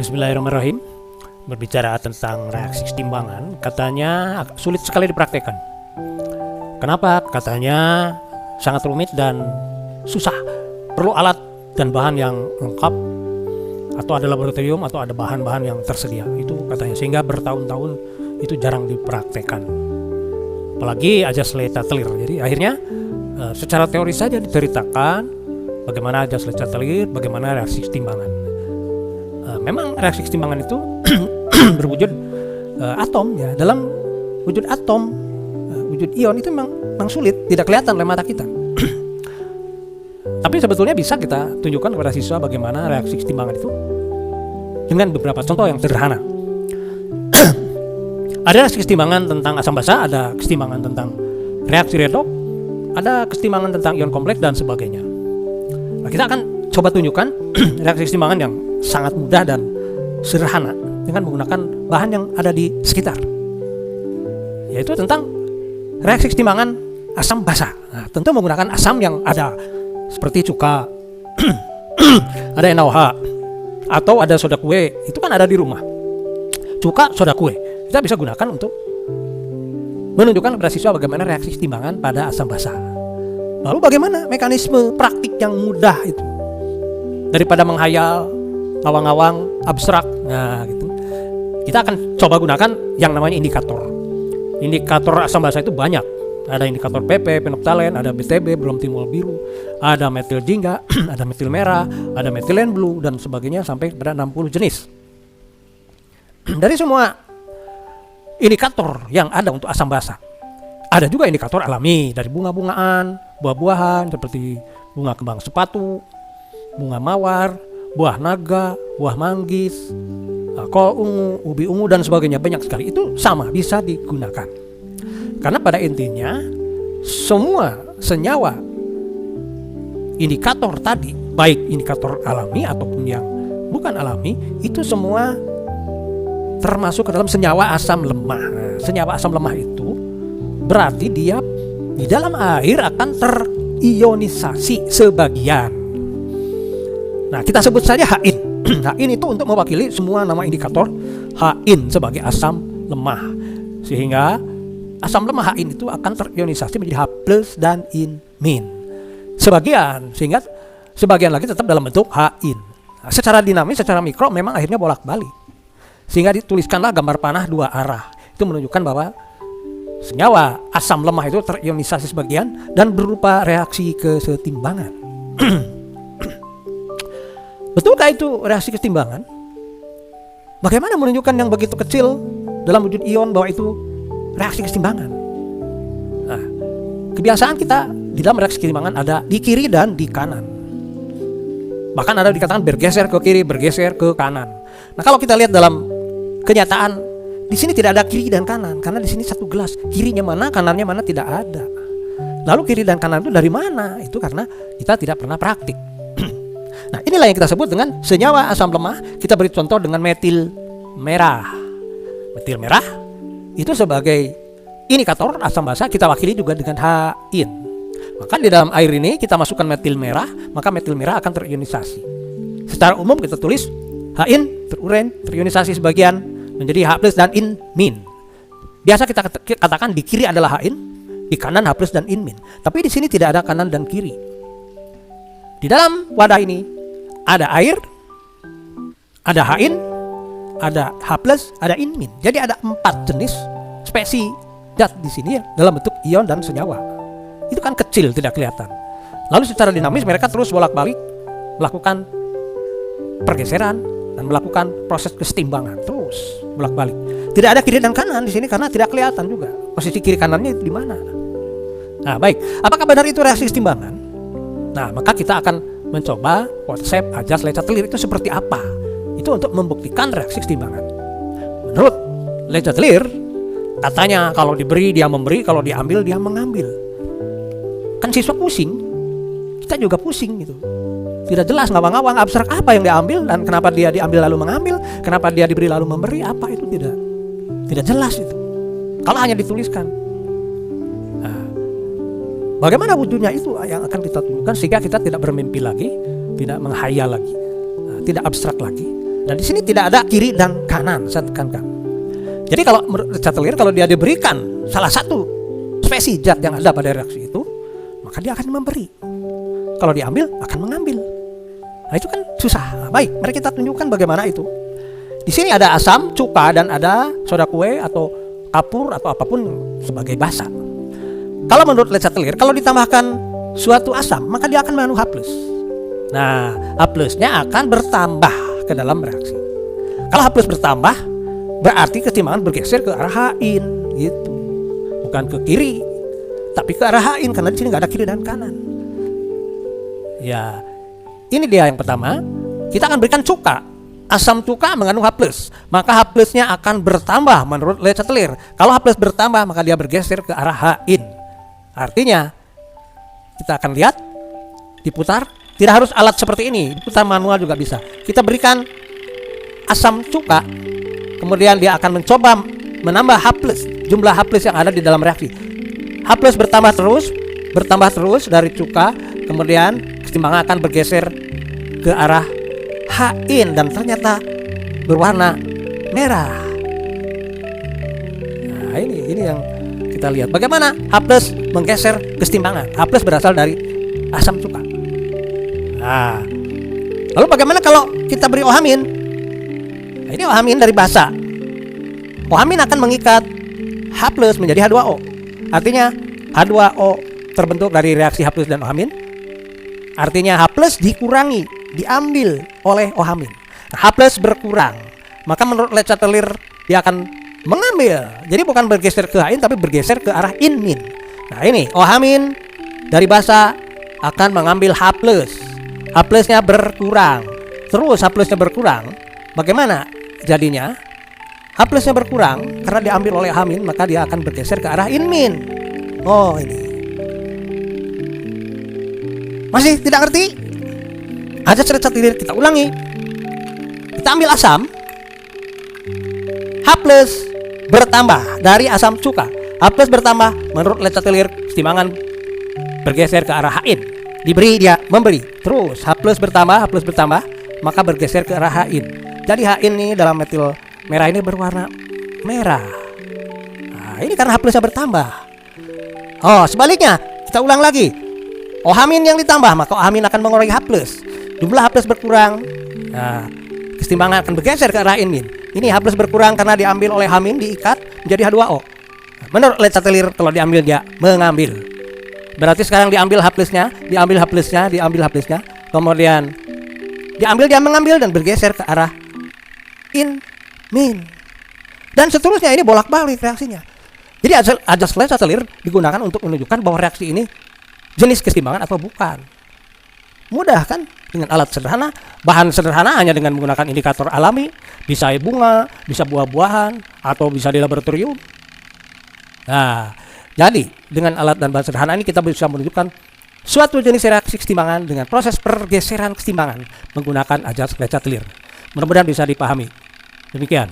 Bismillahirrahmanirrahim. Berbicara tentang reaksi kesetimbangan, katanya sulit sekali dipraktekkan. Kenapa? Katanya sangat rumit dan susah. Perlu alat dan bahan yang lengkap, atau ada laboratorium, atau ada bahan-bahan yang tersedia. Itu katanya, sehingga bertahun-tahun itu jarang dipraktekkan. Apalagi ajas leta telir. Jadi akhirnya secara teori saja diceritakan bagaimana ajas leta telir, bagaimana reaksi kesetimbangan. Memang reaksi kesetimbangan itu berwujud atom ya. Dalam wujud atom, wujud ion itu memang sulit, tidak kelihatan oleh mata kita. Tapi sebetulnya bisa kita tunjukkan kepada siswa bagaimana reaksi kesetimbangan itu dengan beberapa contoh yang sederhana. Ada reaksi kesetimbangan tentang asam basa, ada kesetimbangan tentang reaksi redoks, ada kesetimbangan tentang ion kompleks dan sebagainya. Nah, kita akan coba tunjukkan reaksi kesetimbangan yang sangat mudah dan sederhana dengan menggunakan bahan yang ada di sekitar, yaitu tentang reaksi kesetimbangan asam basa. Nah, tentu menggunakan asam yang ada seperti cuka, ada NaOH, atau ada soda kue, itu kan ada di rumah. Cuka, soda kue, kita bisa gunakan untuk menunjukkan kepada siswa bagaimana reaksi kesetimbangan pada asam basa. Lalu bagaimana mekanisme praktik yang mudah itu, daripada menghayal ngawang-ngawang abstrak. Nah, gitu. Kita akan coba gunakan yang namanya indikator. Indikator asam basa itu banyak. Ada indikator PP, penoktalen, ada BTB, bromtimol biru, ada metil jingga, ada metil merah, ada metilen blue dan sebagainya sampai pada 60 jenis. Dari semua indikator yang ada untuk asam basa, ada juga indikator alami dari bunga-bungaan, buah-buahan seperti bunga kembang sepatu, bunga mawar, buah naga, buah manggis, kol ungu, ubi ungu dan sebagainya, banyak sekali. Itu sama bisa digunakan. Karena pada intinya semua senyawa indikator tadi, baik indikator alami ataupun yang bukan alami, itu semua termasuk ke dalam senyawa asam lemah. Nah, senyawa asam lemah itu berarti dia di dalam air akan terionisasi sebagian. Nah, kita sebut saja H-in. H-in itu untuk mewakili semua nama indikator H-in sebagai asam lemah. Sehingga asam lemah H-in itu akan terionisasi menjadi H+ dan in-min. Sebagian, sehingga sebagian lagi tetap dalam bentuk H-in. Nah, secara dinamis, secara mikro memang akhirnya bolak-balik. Sehingga dituliskanlah gambar panah dua arah. Itu menunjukkan bahwa senyawa asam lemah itu terionisasi sebagian dan berupa reaksi kesetimbangan. Betulkah itu reaksi kesetimbangan? Bagaimana menunjukkan yang begitu kecil dalam wujud ion bahwa itu reaksi kesetimbangan? Nah, kebiasaan kita di dalam reaksi kesetimbangan ada di kiri dan di kanan. Bahkan ada dikatakan bergeser ke kiri, bergeser ke kanan. Nah, kalau kita lihat dalam kenyataan, di sini tidak ada kiri dan kanan karena di sini satu gelas. Kirinya mana, kanannya mana tidak ada. Lalu kiri dan kanan itu dari mana? Itu karena kita tidak pernah praktik. Nah, inilah yang kita sebut dengan senyawa asam lemah. Kita beri contoh dengan metil merah. Metil merah itu sebagai indikator asam basa kita wakili juga dengan H-in. Maka di dalam air ini kita masukkan metil merah, maka metil merah akan terionisasi. Secara umum kita tulis H-in terurai, terionisasi sebagian menjadi H+ dan in-min. Biasa kita katakan di kiri adalah H-in, di kanan H+ dan in-min. Tapi di sini tidak ada kanan dan kiri. Di dalam wadah ini ada air, ada H-in, ada H+, ada in-min. Jadi ada 4 jenis spesies zat di sini dalam bentuk ion dan senyawa. Itu kan kecil, tidak kelihatan. Lalu secara dinamis mereka terus bolak-balik melakukan pergeseran dan melakukan proses kesetimbangan, terus bolak-balik. Tidak ada kiri dan kanan di sini karena tidak kelihatan juga posisi kiri kanannya itu di mana. Nah, baik, apakah benar itu reaksi kesetimbangan? Nah, maka kita akan mencoba konsep ajas leta telir itu seperti apa. Itu untuk membuktikan reaksi kesetimbangan. Menurut leta telir, katanya kalau diberi dia memberi, kalau diambil dia mengambil. Kan siswa pusing, kita juga pusing gitu. Tidak jelas ngawang-ngawang abstrak apa yang diambil dan kenapa dia diambil lalu mengambil, kenapa dia diberi lalu memberi, apa itu tidak jelas itu. Kalau hanya dituliskan. Bagaimana wujudnya itu yang akan kita tunjukkan sehingga kita tidak bermimpi lagi, tidak menghayal lagi, tidak abstrak lagi. Dan di sini tidak ada kiri dan kanan, saya tekankan. Jadi kalau menurut Chatelier, kalau dia diberikan salah satu spesies zat yang ada pada reaksi itu, maka dia akan memberi. Kalau diambil, akan mengambil. Nah itu kan susah. Nah, baik, mari kita tunjukkan bagaimana itu. Di sini ada asam, cuka, dan ada soda kue atau kapur atau apapun sebagai basa. Kalau menurut Le Chatelier, kalau ditambahkan suatu asam, maka dia akan mengandung H+. Nah, H+-nya akan bertambah ke dalam reaksi. Kalau H+ bertambah, berarti keseimbangan bergeser ke arah H-in, gitu. Bukan ke kiri, tapi ke arah H-in, karena di sini nggak ada kiri dan kanan. Ya, ini dia yang pertama. Kita akan berikan cuka. Asam cuka mengandung H+, maka H+-nya akan bertambah menurut Le Chatelier. Kalau H+ bertambah, maka dia bergeser ke arah H-in. Artinya, kita akan lihat diputar. Tidak harus alat seperti ini, diputar manual juga bisa. Kita berikan asam cuka, kemudian dia akan mencoba menambah H+, jumlah H+ yang ada di dalam reaksi. H+ bertambah terus dari cuka, kemudian keseimbangan akan bergeser ke arah H-in dan ternyata berwarna merah. Nah, ini yang kita lihat. Bagaimana H+ menggeser keseimbangan? H+ berasal dari asam cuka. Nah, lalu bagaimana kalau kita beri OH-? Nah, ini OH- dari basa. OH- akan mengikat H+ menjadi H2O. Artinya H2O terbentuk dari reaksi H+ dan OH-. Artinya H+ dikurangi, diambil oleh OH-. Nah, H+ berkurang. Maka menurut Le Chatelier dia akan mengambil. Jadi bukan bergeser ke H-in tapi bergeser ke arah in-min. Nah, ini OH- dari basa akan mengambil H+. H+-nya berkurang. Terus H+-nya berkurang. Bagaimana jadinya? H+-nya berkurang karena diambil oleh H-, maka dia akan bergeser ke arah in-min. Oh, ini. Masih tidak ngerti? Azas Le Chatelier kita ulangi. Kita ambil asam. H+ bertambah dari asam cuka. H+ bertambah menurut Le Chatelier keseimbangan bergeser ke arah H-in. Diberi, dia memberi. Terus H+ bertambah, maka bergeser ke arah H-in. Jadi H-in ini dalam metil merah ini berwarna merah. Nah, ini karena H+-nya bertambah. Oh, sebaliknya, kita ulang lagi. OH- yang ditambah, maka OH- akan mengurangi H+. Jumlah H+ berkurang. Nah, keseimbangan akan bergeser ke arah in-min. Ini H+ berkurang karena diambil oleh H- diikat menjadi H2O. Menurut Le Chatelier, kalau diambil dia mengambil. Berarti sekarang diambil H+-nya, diambil H+-nya, kemudian diambil, dia mengambil dan bergeser ke arah in-min. Dan seterusnya, ini bolak-balik reaksinya. Jadi azas Le Chatelier digunakan untuk menunjukkan bahwa reaksi ini jenis keseimbangan atau bukan. Mudah kan? Dengan alat sederhana, bahan sederhana hanya dengan menggunakan indikator alami, bisa bunga, bisa buah-buahan, atau bisa di laboratorium. Nah, jadi dengan alat dan bahan sederhana ini kita bisa menunjukkan suatu jenis reaksi keseimbangan dengan proses pergeseran keseimbangan menggunakan azas Le Chatelier. Mudah-mudahan bisa dipahami. Demikian.